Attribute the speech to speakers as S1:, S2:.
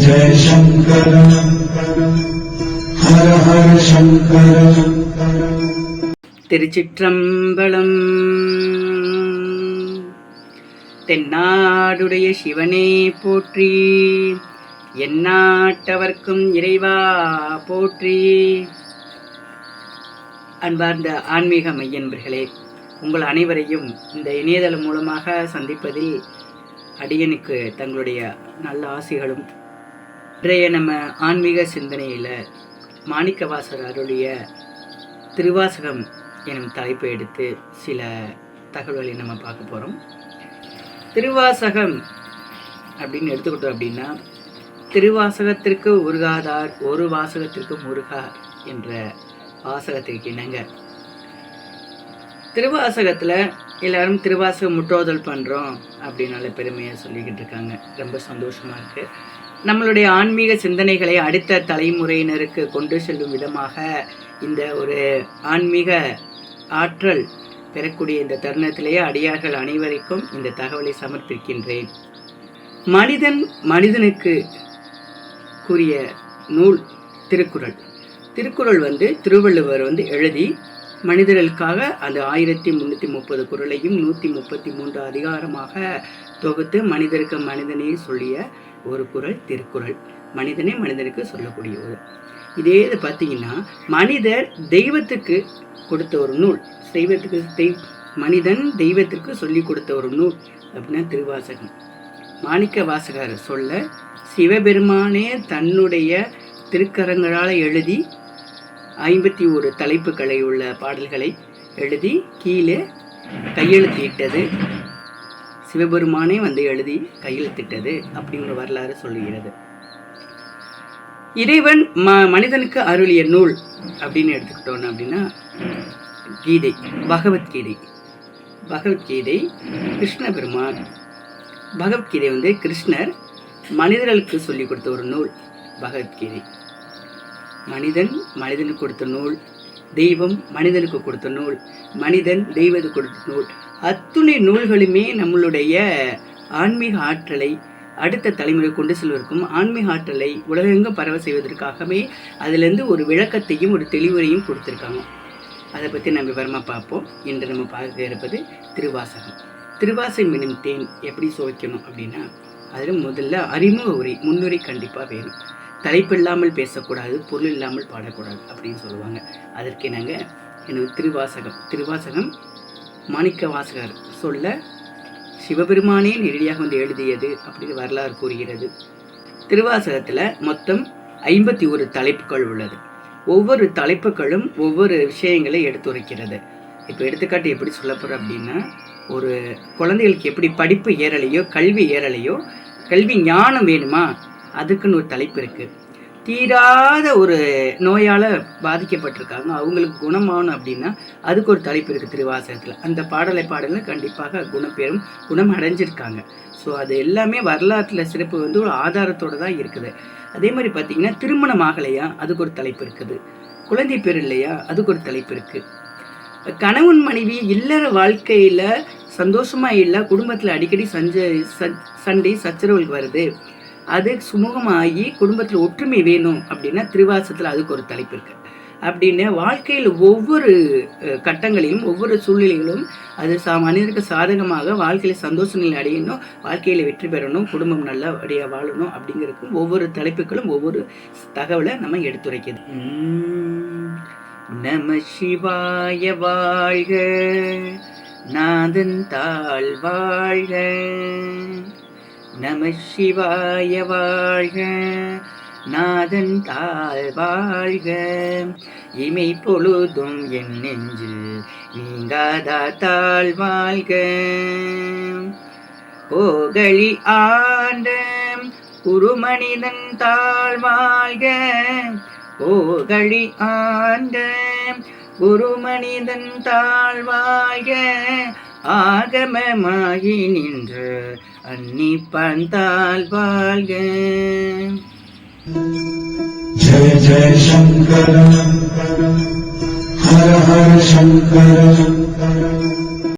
S1: जय शंकर हर हर शंकर।
S2: திருச்சிற்றம்பலம். தென்னாடுடைய சிவனே போற்றி, எந்நாட்டவர்க்கும் இறைவா போற்றி. அன்பார்ந்த ஆன்மீக மையன்பர்களே, உங்கள் அனைவரையும் இந்த இணையதளம் மூலமாக சந்திப்பதில் அடியனுக்கு தங்களுடைய நல்ல ஆசிகளும். இன்றைய நம்ம ஆன்மீக சிந்தனையில் மாணிக்கவாசகர் அருளிய திருவாசகம் எனும் தலைப்பை எடுத்து சில தகவல்களை நம்ம பார்க்க போகிறோம். திருவாசகம் அப்படின்னு எடுத்துக்கிட்டோம் அப்படின்னா, திருவாசகத்திற்கு உருகாதார் ஒரு வாசகத்திற்கு முருகார் என்ற வாசகத்திற்கு இணங்க திருவாசகத்தில் எல்லாரும் திருவாசகம் முற்றோதல் பண்ணுறோம் அப்படின்னால பெருமையாக சொல்லிக்கிட்டு இருக்காங்க. ரொம்ப சந்தோஷமாக இருக்குது. நம்மளுடைய ஆன்மீக சிந்தனைகளை அடுத்த தலைமுறையினருக்கு கொண்டு செல்லும் விதமாக இந்த ஒரு ஆன்மீக ஆற்றல் பெறக்கூடிய இந்த தருணத்திலேயே அடியார்கள் அனைவருக்கும் இந்த தகவலை சமர்ப்பிக்கின்றேன். மனிதனுக்கு கூறிய நூல் திருக்குறள். திருக்குறள் திருவள்ளுவர் எழுதி மனிதர்களுக்காக அந்த 1330 குறளையும் 133 அதிகாரமாக தொகுத்து மனிதருக்கு மனிதனே சொல்லிய ஒரு குறள் திருக்குறள். மனிதனே மனிதனுக்கு சொல்லக்கூடிய ஒரு இதே இது பார்த்தீங்கன்னா, மனிதர் தெய்வத்துக்கு கொடுத்த ஒரு நூல். மனிதன் தெய்வத்திற்கு சொல்லி கொடுத்த ஒரு நூல் அப்படின்னா திருவாசகம். மாணிக்க வாசகர் சொல்ல சிவபெருமானே தன்னுடைய திருக்கரங்களால் எழுதி 51 தலைப்புகளை உள்ள பாடல்களை எழுதி கீழே கையெழுத்திட்டது சிவபெருமானே எழுதி கையெழுத்திட்டது அப்படிங்கிற வரலாறு சொல்லுகிறது. இறைவன் மனிதனுக்கு அருளிய நூல் அப்படின்னு எடுத்துக்கிட்டோம் அப்படின்னா கீதை, பகவத்கீதை கிருஷ்ண பெருமான். பகவத்கீதை கிருஷ்ணர் மனிதர்களுக்கு சொல்லி கொடுத்த ஒரு நூல் பகவத்கீதை. மனிதனுக்கு கொடுத்த நூல், தெய்வம் மனிதனுக்கு கொடுத்த நூல், மனிதன் தெய்வத்துக்கு கொடுத்த நூல். அத்துணை நூல்களுமே நம்மளுடைய ஆன்மீக ஆற்றலை அடுத்த தலைமுறை கொண்டு செல்வதற்கும் ஆன்மீக ஆற்றலை உலகெங்கும் பரவ செய்வதற்காகவே அதிலிருந்து ஒரு விளக்கத்தையும் ஒரு தெளிவுரையும் கொடுத்துருக்காங்க. அதை பற்றி நம்ம விவரமாக பார்ப்போம். இன்று நம்ம பார்க்க இருப்பது திருவாசகம். திருவாசகம் எனும் தேன் எப்படி சுவைக்கணும் அப்படின்னா, அதில் முதல்ல அறிமுக உரை, முன்னுரை கண்டிப்பாக வேணும். தலைப்பு இல்லாமல் பேசக்கூடாது, பொருள் இல்லாமல் பாடக்கூடாது அப்படின்னு சொல்லுவாங்க. அதற்கு நாங்கள் திருவாசகம் மாணிக்க வாசகர் சொல்ல சிவபெருமானே நேரடியாக எழுதியது அப்படின்னு வரலாறு கூறுகிறது. திருவாசகத்தில் மொத்தம் 51 தலைப்புகள் உள்ளது. ஒவ்வொரு தலைப்புகளும் ஒவ்வொரு விஷயங்களை எடுத்துரைக்கிறது. இப்போ எடுத்துக்காட்டு எப்படி சொல்ல போகிறோம் அப்படின்னா, ஒரு குழந்தைகளுக்கு எப்படி படிப்பு ஏறலையோ, கல்வி ஞானம் வேணுமா, அதுக்குன்னு ஒரு தலைப்பு இருக்குது. தீராத ஒரு நோயால் பாதிக்கப்பட்டிருக்காங்க, அவங்களுக்கு குணமாகணும் அப்படின்னா அதுக்கு ஒரு தலைப்பு இருக்குது திருவாசகத்தில். அந்த பாடல கண்டிப்பாக குணம் அடைஞ்சிருக்காங்க. ஸோ அது எல்லாமே வரலாற்றில் சிறப்பு ஒரு ஆதாரத்தோடு தான் இருக்குது. அதே மாதிரி பார்த்திங்கன்னா, திருமணம் ஆகலையா, அதுக்கு ஒரு தலைப்பு இருக்குது. குழந்தை பேர் இல்லையா, அதுக்கு ஒரு தலைப்பு இருக்குது. கணவன் மனைவி இல்லற வாழ்க்கையில் சந்தோஷமாக இல்லை, குடும்பத்தில் அடிக்கடி சண்டை சச்சரவுகள் வருது, அது சுமூகமாகி குடும்பத்தில் ஒற்றுமை வேணும் அப்படின்னா திருவாசகத்தில் அதுக்கு ஒரு தலைப்பு இருக்குது. அப்படின்னு வாழ்க்கையில் ஒவ்வொரு கட்டங்களையும் ஒவ்வொரு சூழ்நிலைகளும் அது மனிதனுக்கு சாதகமாக வாழ்க்கையில் சந்தோஷ நிலை அடையணும், வாழ்க்கையில் வெற்றி பெறணும், குடும்பம் நல்லபடியாக வாழணும் அப்படிங்கிறதுக்கு ஒவ்வொரு தலைப்புகளும் ஒவ்வொரு தகவலை நம்ம எடுத்துரைக்குது. நம சிவாய வாழ்க, நாதன் தாழ் வாழ்க. நம சிவாய வாழ்க, நாதன் தாழ் வாழ்க. இமை பொழுதும் என் நெஞ்சில் நீங்காதா தாழ் வாழ்க. ஓகழி ஆண்ட குருமனிதன் தாழ் வாழ்க. ஓகழி ஆண்ட குருமனிதன் தாழ் வாழ்க. ஆகமமாகி நின்ற அன்னிப்பான் தாழ் வாழ்க.
S1: जय जय शंकर हर हर शंकर।